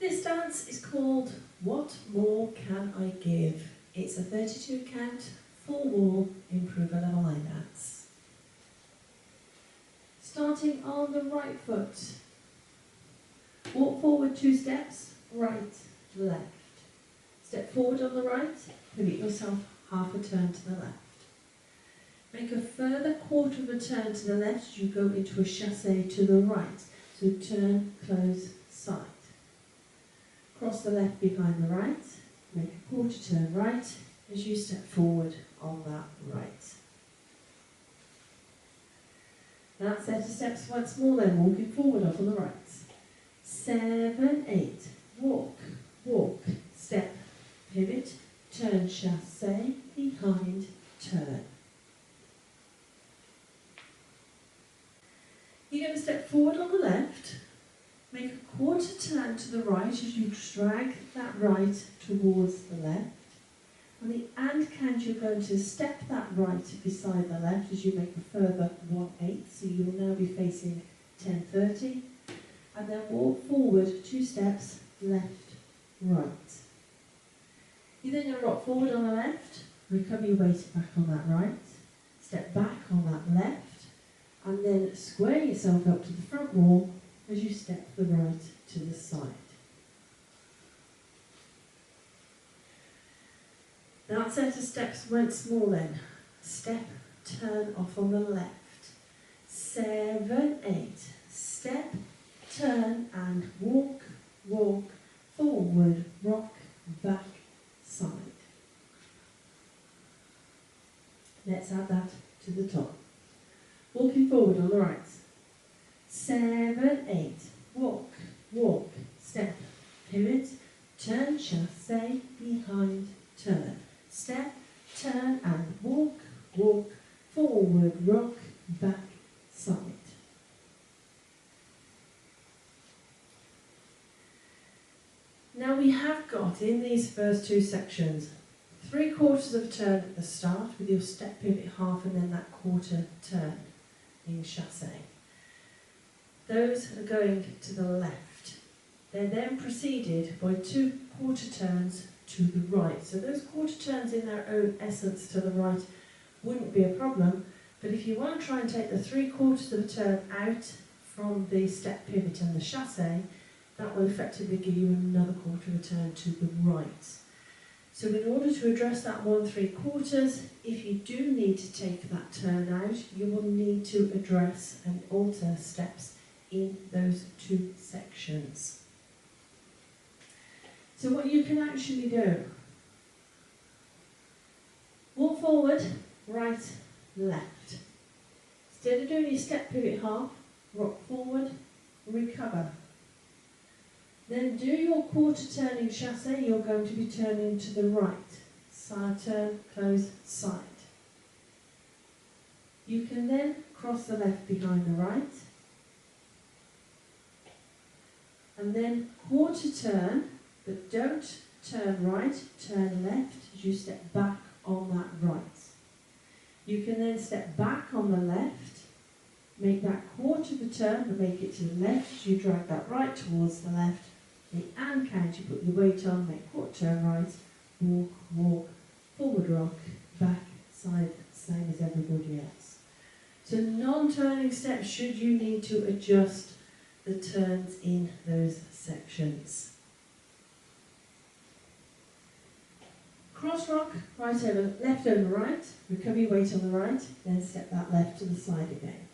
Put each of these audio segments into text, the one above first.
This dance is called What More Can I Give? It's a 32 count, full wall, improver level line dance. Starting on the right foot. Walk forward 2 steps, right, left. Step forward on the right, pivot yourself half a turn to the left. Make a further quarter of a turn to the left as you go into a chassé to the right. So turn, close, side. Cross the left behind the right, make a quarter turn right as you step forward on that right. That set of steps once more then, walking forward off on the right. 7, 8, walk, walk, step, pivot, turn, chassé, behind, turn. You're going to step forward on the left, make a quarter turn to the right as you drag that right towards the left. On the and count, you're going to step that right beside the left as you make a further 1/8, so you'll now be facing 10:30. And then walk forward 2 steps, left, right. You're then going to rock forward on the left, recover your weight back on that right, step back on that left, and then square yourself up to the front wall as you step the right to the side. That set of steps once more then. Step, turn off on the left. 7, 8. Step, turn and walk, walk, forward, rock, back, side. Let's add that to the top. Walking forward on the right. 7, 8. Walk, walk, step, pivot, turn, chassé, behind, turn. Step, turn and walk, walk, forward, rock, back, side. Now we have got in these first 2 sections 3/4 of a turn at the start with your step pivot half and then that quarter turn in chassé. Those are going to the left. They're then preceded by 2 quarter turns to the right. So those quarter turns in their own essence to the right wouldn't be a problem, but if you want to try and take the 3/4 of a turn out from the step pivot and the chassé, that will effectively give you another quarter of a turn to the right. So in order to address that 1 3/4, if you do need to take that turn out, you will need to address and alter steps in those 2 sections. So what you can actually do, walk forward, right, left. Instead of doing your step pivot half, rock forward, recover. Then do your quarter turning chassé, you're going to be turning to the right. Side turn, close, side. You can then cross the left behind the right. And then quarter turn, but don't turn right, turn left as you step back on that right. You can then step back on the left, make that quarter of a turn, but make it to the left as you drag that right towards the left. The and count, you put your weight on, make quarter turn right, walk, walk, forward rock, back, side, same as everybody else. So non-turning steps should you need to adjust the turns in those sections. Cross rock, right over, left over right, recover your weight on the right, then step that left to the side again.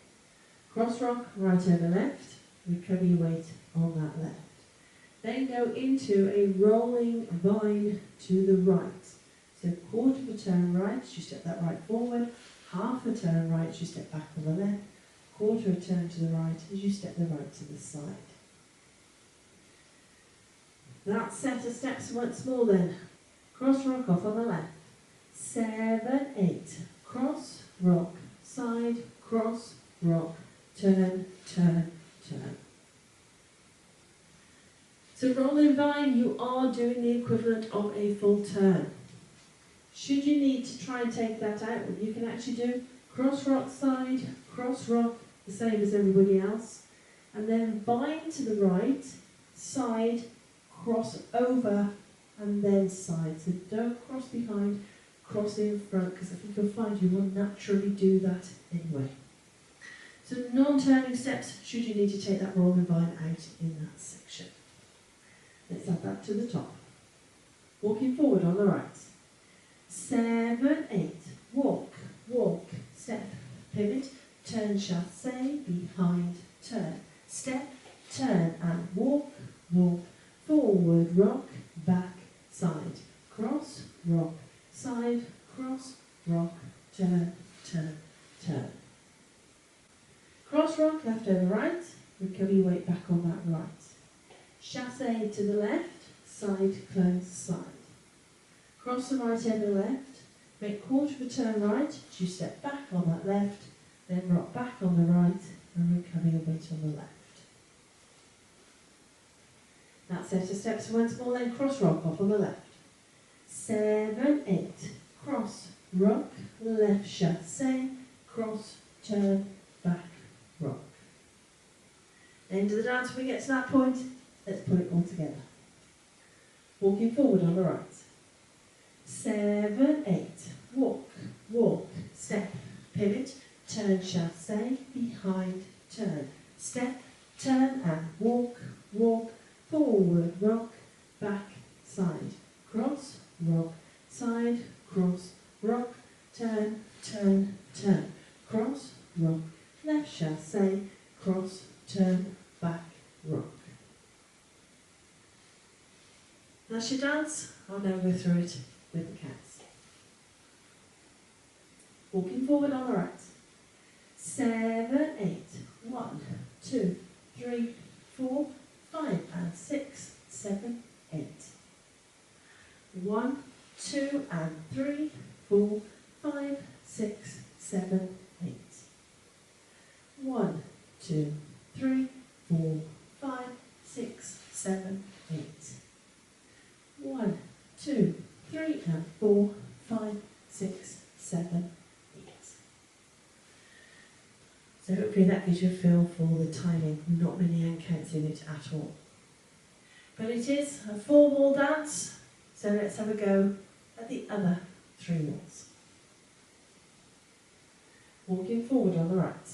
Cross rock, right over left, recover your weight on that left. Then go into a rolling vine to the right. So quarter of a turn right, you step that right forward, half a turn right, you step back on the left, quarter of a turn to the right as you step the right to the side. That set of steps once more then. Cross rock off on the left. 7, 8. Cross, rock, side, cross, rock, turn, turn, turn. So rolling vine, you are doing the equivalent of a full turn. Should you need to try and take that out, what you can actually do, cross rock side, cross rock, the same as everybody else, and then vine to the right, side, cross over and then side. So don't cross behind, cross in front, because I think you'll find you will naturally do that anyway. So non-turning steps, should you need to take that rolling vine out in that section. Let's add that to the top. Walking forward on the right. 7, 8, walk, walk, step, pivot, turn, chassé, behind, turn, step, turn and walk, walk, forward, rock, back, side, cross, rock, side, cross, rock, turn, turn, turn. Cross rock, left over right, recover your weight back on that right. Chassé to the left, side, close, side. Cross the right over left, make quarter of a turn right, as you step back on that left, then rock back on the right and recover your weight on the left. That set of steps once more, then cross rock off on the left. 7, 8, cross, rock, left, chassé, cross, turn, back, rock. End of the dance, when we get to that point, let's put it all together. Walking forward on the right. 7, 8, walk, walk, step, pivot, turn, chassé, behind, turn, step, turn and walk, walk, forward, rock, back, side, cross, rock, side, cross, rock, turn, turn, turn, cross, rock, left, chassé, cross, turn, back, rock. That's your dance. I'll now go through it with the cats. Walking forward on the right. 7, 8, 1, 2, 3, 4, 5 and 6, 7, 8. 1, 2 and 3, 4, 5, 6, 7, 8. 1, 2, 3, 4, 5, 6, 7, 8. 1, 2, 3 and 4, 5, 6, 7, 8. So hopefully that gives you a feel for the timing. Not many hand counts in it at all. But it is a 4-wall dance, so let's have a go at the other 3 walls. Walking forward on the right.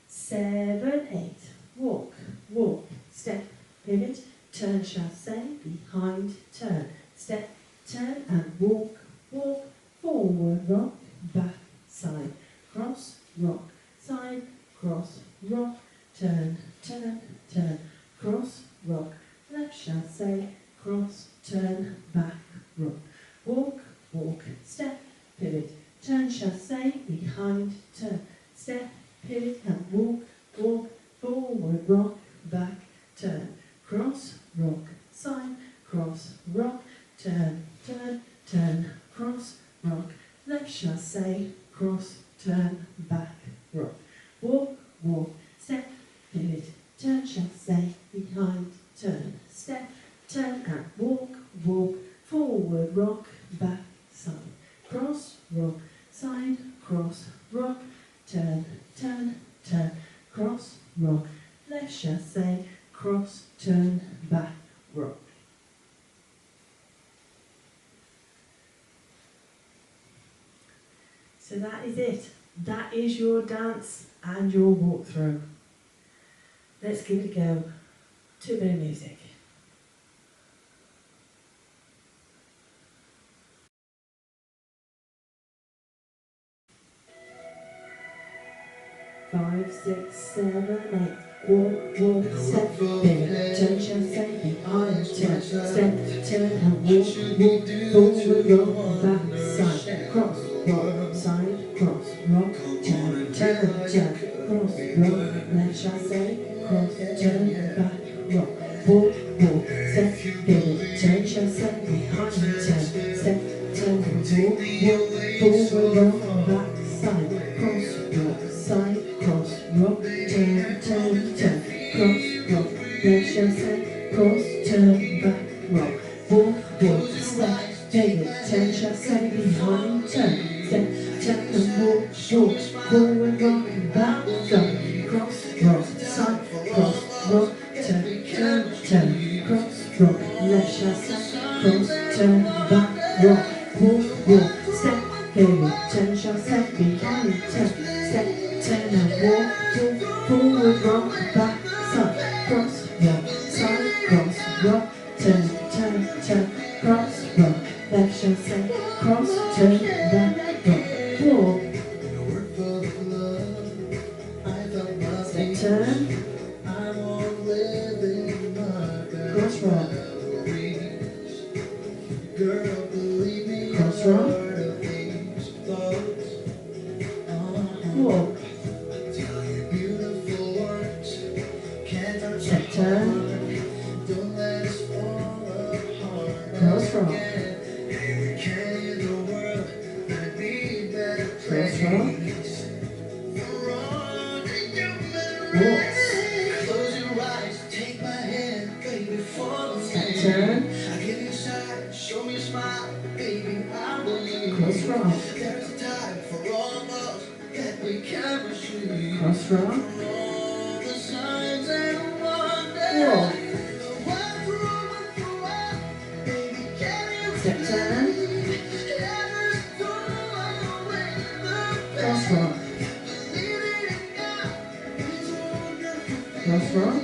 7, 8, walk, walk, step, pivot, turn, chassé, behind, turn, step, turn and walk, walk, forward, rock, back, side, cross, rock, side, cross, rock, turn, turn, turn, cross, rock, left, chassé, cross, turn, back, rock, walk, walk, step, pivot, turn, chassé, behind, turn, step, pivot and walk, walk, forward, rock, back, turn, cross, rock, side, cross, rock, turn, turn, turn, cross, rock, left, chassé, cross, turn, back, rock, walk, walk, step, pivot, turn, chassé, behind, turn, step, turn and walk, walk, forward, rock, back, side, cross, rock, side, cross, rock, turn, turn, turn, cross, rock, left, chassé, cross, turn, back, rock. So that is it. That is your dance and your walkthrough. Let's give it a go to a bit of music. Five, 6, 7, 8. Walk, walk, step, pivot, turn, chassé, behind, turn, step, turn and walk, walk, forward, rock, back, side, cross, rock, side, cross, rock, turn, turn, turn, cross, rock, left, chassé, cross, turn, back, rock, walk, walk, step, pivot, turn, chassé, behind, turn, step, turn and walk, walk, forward, rock, back, side, cross, rock, side, cross, rock, turn, turn, turn, cross, rock, left, chassé, cross, turn, back, rock, walk, walk, step, pivot, turn, chassé, behind, turn, step, turn and walk, walk, forward, rock, back, side, cross, rock, side, cross, rock, turn, turn, turn, cross, rock, shall step, cross, turn, back, rock, walk, walk, step, baby, turn, shall step, behind, turn, step, turn and walk, walk, forward, rock, back, side, cross, rock, side, cross, rock, turn, turn, turn, cross, rock, left shall step, cross, turn, back, rock, walk, step, turn, cross, rock, cross, rock, walk, step, turn, cross, rock, cross, rock, walk, step, turn, cross, rock, cross, rock, walk, step, turn, cross, rock, cross, rock,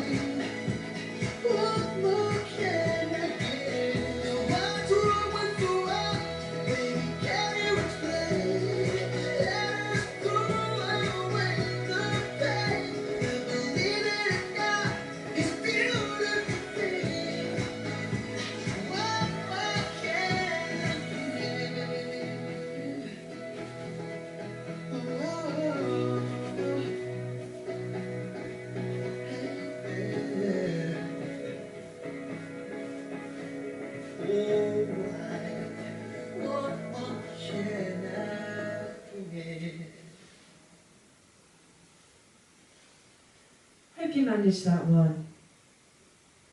Hope you managed that one.